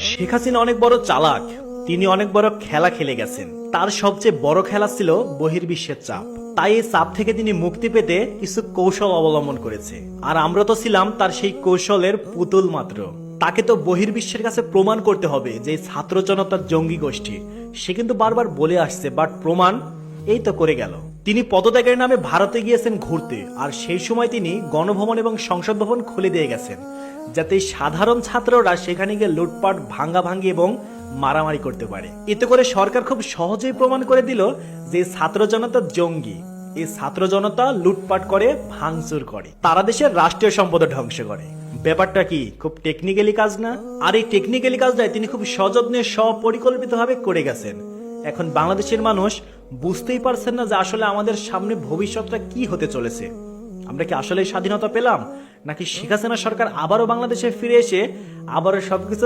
শেখ হাসিনা অনেক বড় চালাক। তিনি অনেক বড় খেলা খেলে গেছেন। তার সবচেয়ে বড় খেলা ছিল বহির্বিশ্বের চাপ। তাই এই চাপ থেকে তিনি মুক্তি পেতে কিছু কৌশল অবলম্বন করেছে। আর আমরা তো ছিলাম তার সেই কৌশলের পুতুল মাত্র। তাকে তো বহির্বিশ্বের কাছে প্রমাণ করতে হবে যে ছাত্র জনতার জঙ্গি গোষ্ঠী। সে কিন্তু বারবার বলে আসছে, বাট প্রমাণ এই তো করে গেল। তিনি পদত্যাগের নামে ভারতে গিয়েছেন ঘুরতে, আর সেই সময় তিনি গণভবন এবং সংসদ ভবন খুলে দিয়ে গেছেন, যাতে সাধারণ ছাত্ররা সেখানে গিয়ে লুটপাট, ভাঙ্গাভাঙ্গি এবং মারামারি করতে পারে। এতে করে সরকার খুব সহজেই প্রমাণ করে দিল যে ছাত্র জনতা জঙ্গি। এই ছাত্র জনতা লুটপাট করে, ভাঙচুর করে, তারা দেশের রাষ্ট্রীয় সম্পদ ধ্বংস করে। ব্যাপারটা কি খুব টেকনিক্যালি কাজ না? আর এই টেকনিক্যালি কাজটাই তিনি খুব সযত্নে, স্বপরিকল্পিতভাবে করে গেছেন। এখন বাংলাদেশের মানুষ বুঝতেই পারছেন না যে আসলে আমাদের সামনে ভবিষ্যৎটা কি হতে চলেছে। আমরা কি আসলে স্বাধীনতা পেলাম, নাকি শেখ হাসিনা সরকার আবারও বাংলাদেশে ফিরে এসে আবারও সবকিছু